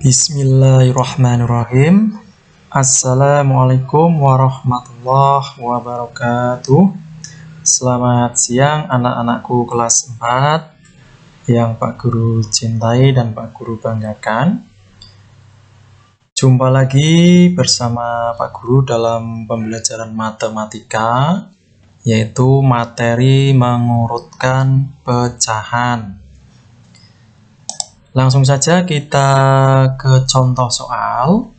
Bismillahirrahmanirrahim. Assalamualaikum warahmatullahi wabarakatuh. Selamat siang anak-anakku kelas 4 yang Pak Guru cintai dan Pak Guru banggakan. Jumpa lagi bersama Pak Guru dalam pembelajaran matematika, yaitu materi mengurutkan pecahan. Langsung saja kita ke contoh soal.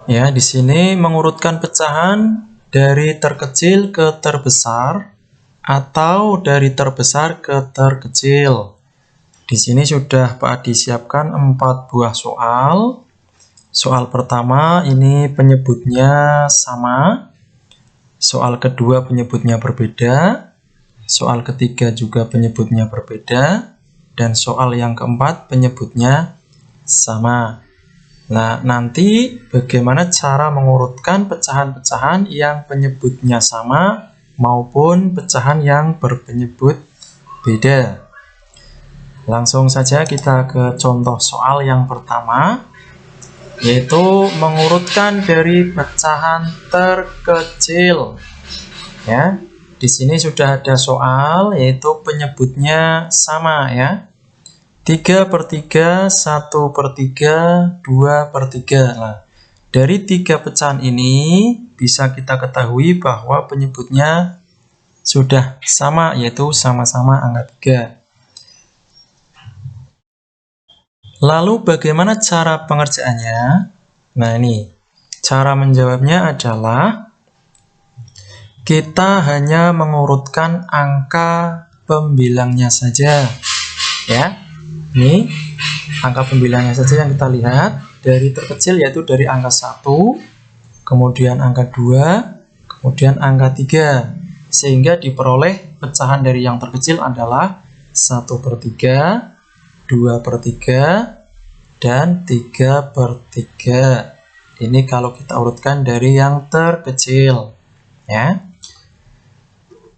Ya, di sini mengurutkan pecahan dari terkecil ke terbesar atau dari terbesar ke terkecil. Di sini sudah Pak Adi siapkan 4 buah soal. Soal pertama ini penyebutnya sama. Soal kedua penyebutnya berbeda. Soal ketiga juga penyebutnya berbeda. Dan soal yang keempat penyebutnya sama. Nah, nanti bagaimana cara mengurutkan pecahan-pecahan yang penyebutnya sama maupun pecahan yang berpenyebut beda. Langsung saja kita ke contoh soal yang pertama, yaitu mengurutkan dari pecahan terkecil. Ya. Di sini sudah ada soal, yaitu penyebutnya sama ya. 3/3, 1/3, 2/3. Nah, dari 3 pecahan ini bisa kita ketahui bahwa penyebutnya sudah sama, yaitu sama-sama angka 3. Lalu bagaimana cara pengerjaannya? Nah, ini cara menjawabnya adalah kita hanya mengurutkan angka pembilangnya saja. Ya. Ini angka pembilangnya saja yang kita lihat dari terkecil, yaitu dari angka 1, kemudian angka 2, kemudian angka 3. Sehingga diperoleh pecahan dari yang terkecil adalah 1/3, 2/3, dan 3/3. Ini kalau kita urutkan dari yang terkecil. Ya.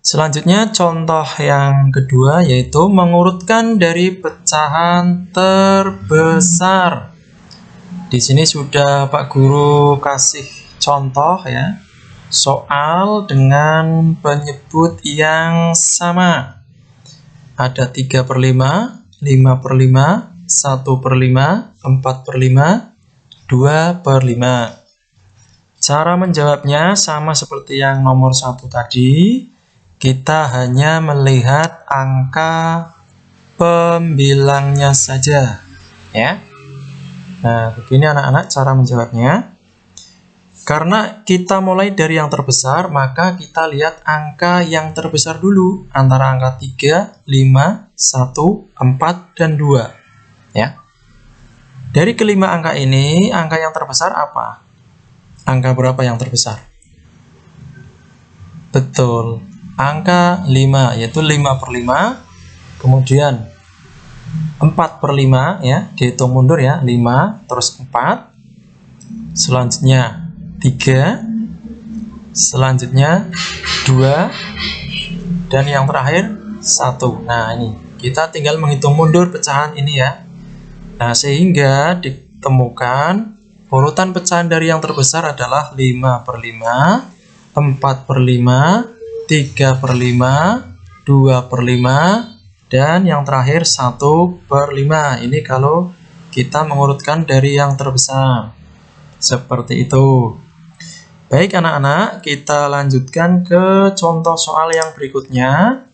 Selanjutnya contoh yang kedua, yaitu mengurutkan dari pecahan terbesar. Di sini sudah Pak Guru kasih contoh ya. Soal dengan penyebut yang sama. Ada 3/5, 5/5, 1/5, 4/5, 2/5. Cara menjawabnya sama seperti yang nomor 1 tadi. Kita hanya melihat angka pembilangnya saja, ya. Nah, begini anak-anak cara menjawabnya. Karena kita mulai dari yang terbesar, maka kita lihat angka yang terbesar dulu, antara angka 3, 5, 1, 4, dan 2, ya. Dari kelima angka ini, angka yang terbesar apa? Angka berapa yang terbesar? Betul. Angka 5, yaitu 5/5, kemudian 4/5 ya, dihitung mundur ya, 5, terus 4, selanjutnya 3, selanjutnya 2, dan yang terakhir 1. Nah, ini kita tinggal menghitung mundur pecahan ini ya. Nah, sehingga ditemukan urutan pecahan dari yang terbesar adalah 5/5, 4/5, 3/5, 2/5, dan yang terakhir 1/5. Ini kalau kita mengurutkan dari yang terbesar. Seperti itu. Baik anak-anak, kita lanjutkan ke contoh soal yang berikutnya,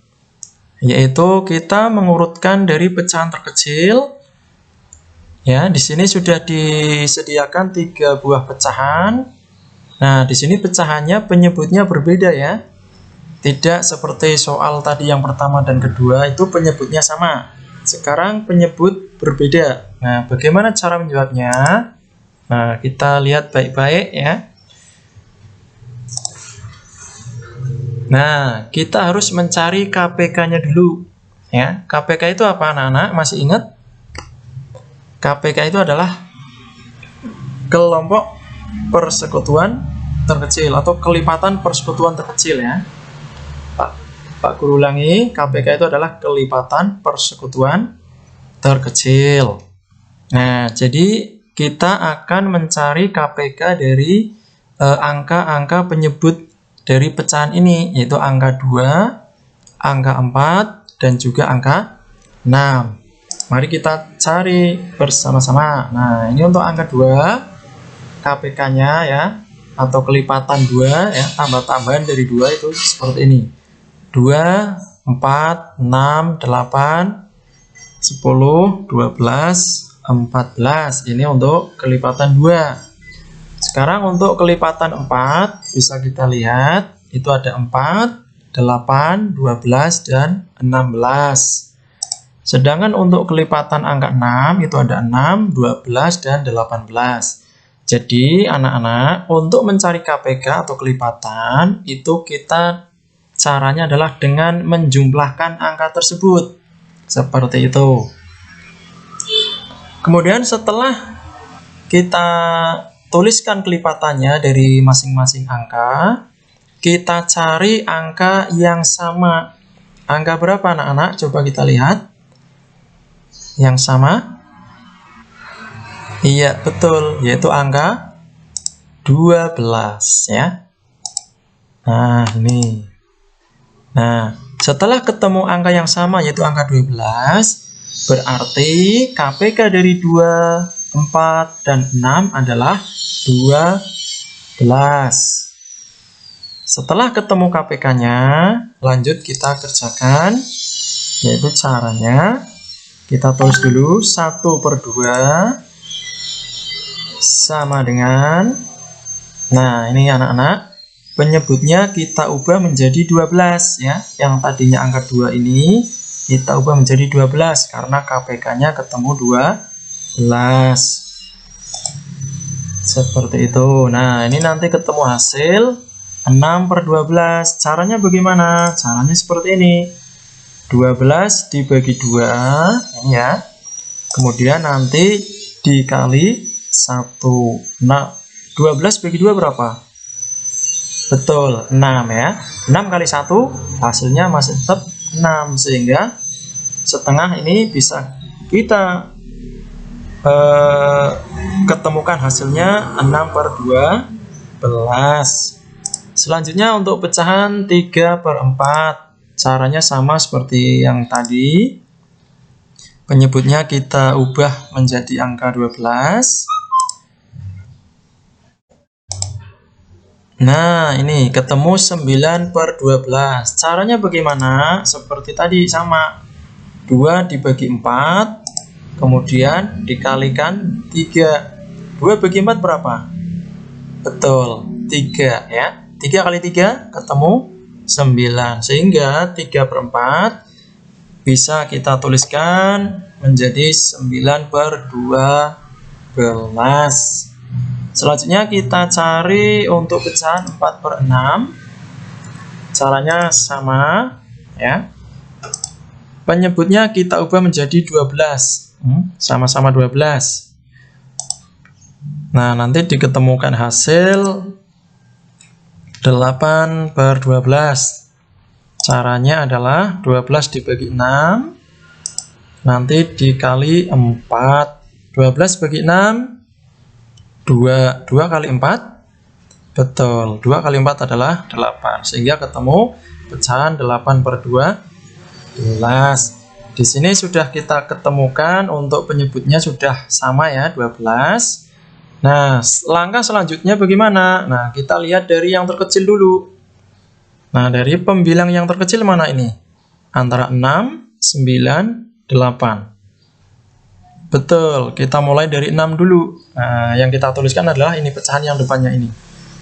yaitu kita mengurutkan dari pecahan terkecil. Ya, di sini sudah disediakan 3 buah pecahan. Nah, di sini pecahannya penyebutnya berbeda ya. Tidak seperti soal tadi yang pertama dan kedua, itu penyebutnya sama. Sekarang penyebut berbeda. Nah, bagaimana cara menjawabnya? Nah, kita lihat baik-baik ya. Nah, kita harus mencari KPK-nya dulu. Ya, KPK itu apa anak-anak? Masih ingat? KPK itu adalah kelompok persekutuan terkecil atau kelipatan persekutuan terkecil ya. Pak Guru ulangi, KPK itu adalah kelipatan persekutuan terkecil. Nah, jadi kita akan mencari KPK dari angka-angka penyebut dari pecahan ini, yaitu angka 2, angka 4, dan juga angka 6. Mari kita cari bersama-sama. Nah, ini untuk angka 2, KPK-nya ya, atau kelipatan 2 ya, tambah-tambahan dari 2 itu seperti ini. 2, 4, 6, 8, 10, 12, 14. Ini untuk kelipatan 2. Sekarang untuk kelipatan 4 bisa kita lihat itu ada 4, 8, 12, dan 16. Sedangkan untuk kelipatan angka 6 itu ada 6, 12, dan 18. Jadi anak-anak untuk mencari KPK atau kelipatan itu kita caranya adalah dengan menjumlahkan angka tersebut. Seperti itu. Kemudian setelah kita tuliskan kelipatannya dari masing-masing angka, kita cari angka yang sama. Angka berapa anak-anak? Coba kita lihat. Yang sama? Iya, betul, yaitu angka 12 ya. Nah, ini. Nah, setelah ketemu angka yang sama yaitu angka 12, berarti KPK dari 2, 4, dan 6 adalah 12. Setelah ketemu KPK-nya, lanjut kita kerjakan, yaitu caranya kita tulis dulu 1/2 sama dengan, nah ini anak-anak, penyebutnya kita ubah menjadi 12 ya. Yang tadinya angka 2 ini kita ubah menjadi 12 karena KPK-nya ketemu 12. Seperti itu. Nah, ini nanti ketemu hasil 6/12. Caranya bagaimana? Caranya seperti ini. 12 dibagi 2, ini ya. Kemudian nanti dikali 1. Nah, 12 bagi 2 berapa? Betul, 6 ya. 6 kali 1 hasilnya masih tetap 6, sehingga setengah ini bisa kita ketemukan hasilnya 6/12. Selanjutnya untuk pecahan 3/4, caranya sama seperti yang tadi. Penyebutnya kita ubah menjadi angka 12. Nah, ini ketemu 9/12. Caranya bagaimana? Seperti tadi, sama. 2 dibagi 4, kemudian dikalikan 3. 2 bagi 4 berapa? Betul, 3 ya. 3 kali 3 ketemu 9. Sehingga 3/4 bisa kita tuliskan menjadi 9/12. Selanjutnya kita cari untuk pecahan 4/6. Caranya sama ya. Penyebutnya kita ubah menjadi 12. Sama-sama 12. Nah, nanti diketemukan hasil 8/12. Caranya adalah 12 dibagi 6, nanti dikali 4. 12 bagi 6, 2. 2 kali 4, betul, 2 kali 4 adalah 8. Sehingga ketemu pecahan 8/12. Di sini sudah kita ketemukan untuk penyebutnya sudah sama ya, 12. Nah, langkah selanjutnya bagaimana? Nah, kita lihat dari yang terkecil dulu. Nah, dari pembilang yang terkecil mana ini? Antara 6, 9, 8. Betul, kita mulai dari 6 dulu. Nah, yang kita tuliskan adalah ini pecahan yang depannya ini.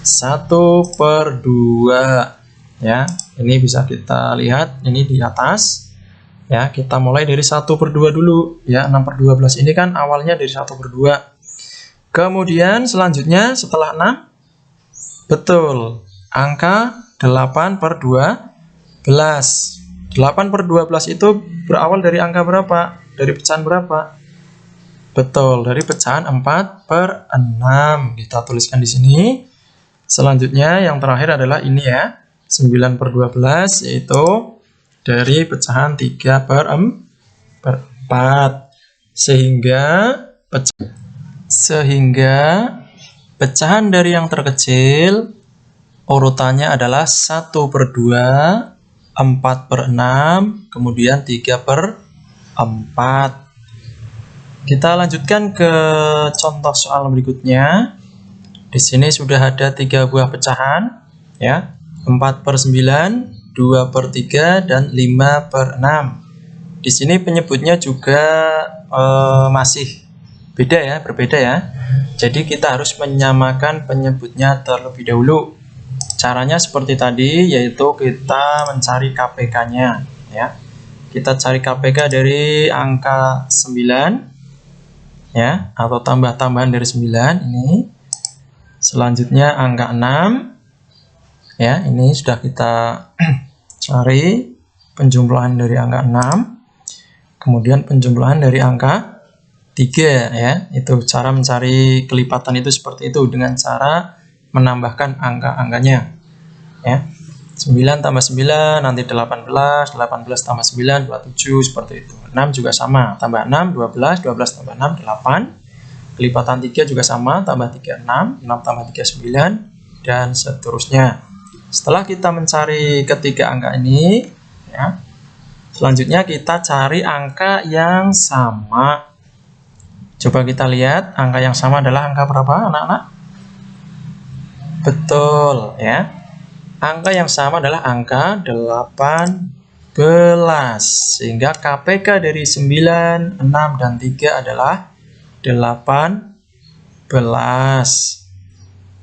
1/2. Ya, ini bisa kita lihat, ini di atas. Ya, kita mulai dari 1/2 dulu. Ya, 6/12 ini kan awalnya dari 1/2. Kemudian selanjutnya setelah 6, betul, angka 8/12. 8/12 itu berawal dari angka berapa? Dari pecahan berapa? Betul, dari pecahan 4/6. Kita tuliskan di sini. Selanjutnya yang terakhir adalah ini ya, 9/12, yaitu dari pecahan 3/4. Sehingga Sehingga pecahan dari yang terkecil urutannya adalah 1/2, 4/6, kemudian 3/4. Kita lanjutkan ke contoh soal berikutnya. Di sini sudah ada 3 buah pecahan, ya, 4/9, 2/3, dan 5/6. Di sini penyebutnya juga masih beda ya, berbeda ya. Jadi kita harus menyamakan penyebutnya terlebih dahulu. Caranya seperti tadi, yaitu kita mencari KPK-nya, ya. Kita cari KPK dari angka 9, ya, atau tambah-tambahan dari 9 ini. Selanjutnya angka 6, ya, ini sudah kita cari penjumlahan dari angka 6, kemudian penjumlahan dari angka 3, ya. Itu cara mencari kelipatan itu seperti itu, dengan cara menambahkan angka-angkanya, ya. 9 tambah 9 nanti 18, 18 tambah 9 27, seperti itu. 6 juga sama, tambah 6 12, 12 tambah 6 8. Kelipatan 3 juga sama, tambah 3 6, 6 tambah 3 9, dan seterusnya. Setelah kita mencari ketiga angka ini, ya, selanjutnya kita cari angka yang sama. Coba kita lihat, angka yang sama adalah angka berapa, anak-anak? Betul, ya. Angka yang sama adalah angka 18. Sehingga KPK dari 9, 6, dan 3 adalah 18.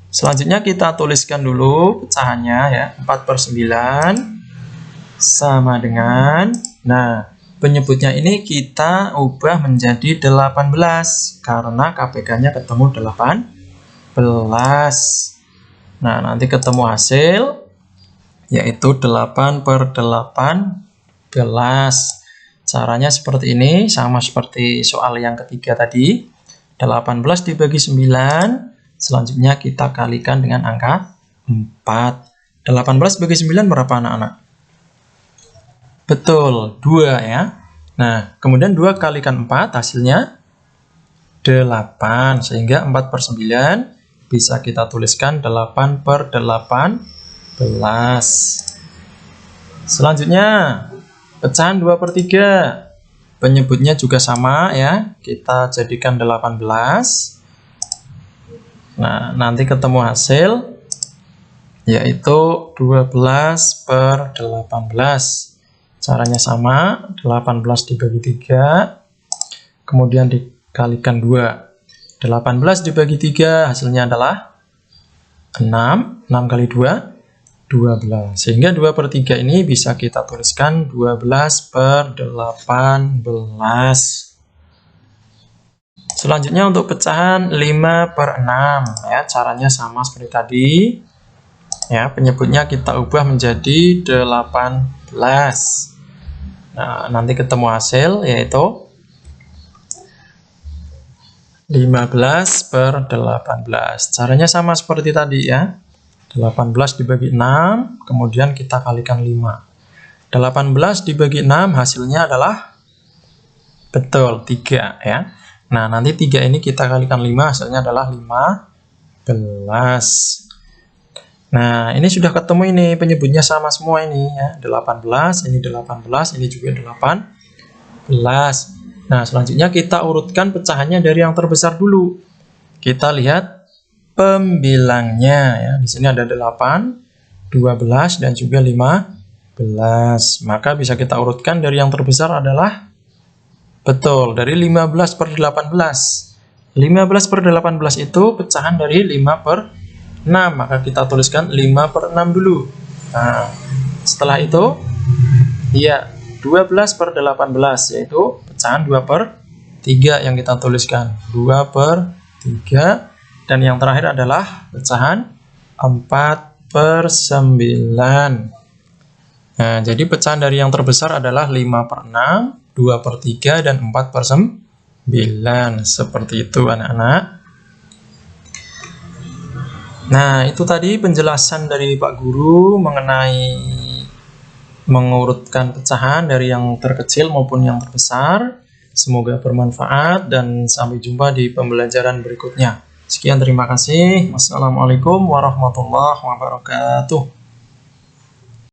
Selanjutnya kita tuliskan dulu pecahannya, ya. 4/9 sama dengan, nah, penyebutnya ini kita ubah menjadi 18 karena KPK-nya ketemu 18. Nah, nanti ketemu hasil yaitu 8/18. Caranya seperti ini, sama seperti soal yang ketiga tadi. 18 dibagi 9, selanjutnya kita kalikan dengan angka 4. 18 bagi 9 berapa, anak-anak? Betul, 2, ya. Nah, kemudian 2 kalikan 4, hasilnya 8. Sehingga 4/9 bisa kita tuliskan 8/18. Selanjutnya, pecahan 2/3. Penyebutnya juga sama, ya. Kita jadikan 18. Nah, nanti ketemu hasil yaitu 12/18. Caranya sama, 18 dibagi 3, kemudian dikalikan 2. 18 dibagi 3 hasilnya adalah 6. 6 kali 2, 12. Sehingga 2/3 ini bisa kita tuliskan 12/18. Selanjutnya untuk pecahan 5/6, ya. Caranya sama seperti tadi, ya. Penyebutnya kita ubah menjadi 18. Nah, nanti ketemu hasil yaitu 15/18. Caranya sama seperti tadi, ya. 18 dibagi 6, kemudian kita kalikan 5. 18 dibagi 6 hasilnya adalah, betul, 3, ya. Nah, nanti 3 ini kita kalikan 5, hasilnya adalah 15. Nah, ini sudah ketemu ini, penyebutnya sama semua ini, ya. 18, ini 18, ini juga 18. Nah, selanjutnya kita urutkan pecahannya dari yang terbesar dulu. Kita lihat pembilangnya, ya. Di sini ada 8, 12, dan juga 15. Maka bisa kita urutkan dari yang terbesar adalah, betul, dari 15/18. 15/18 itu pecahan dari 5/6. Maka kita tuliskan 5/6 dulu. Nah, setelah itu, ya, 12/18, yaitu pecahan 2/3 yang kita tuliskan. 2/3. Dan yang terakhir adalah pecahan 4/9. Nah, jadi pecahan dari yang terbesar adalah 5/6, 2/3, dan 4/9. Seperti itu, anak-anak. Nah, itu tadi penjelasan dari Pak Guru mengenai mengurutkan pecahan dari yang terkecil maupun yang terbesar. Semoga bermanfaat dan sampai jumpa di pembelajaran berikutnya. Sekian, terima kasih. Wassalamualaikum warahmatullahi wabarakatuh.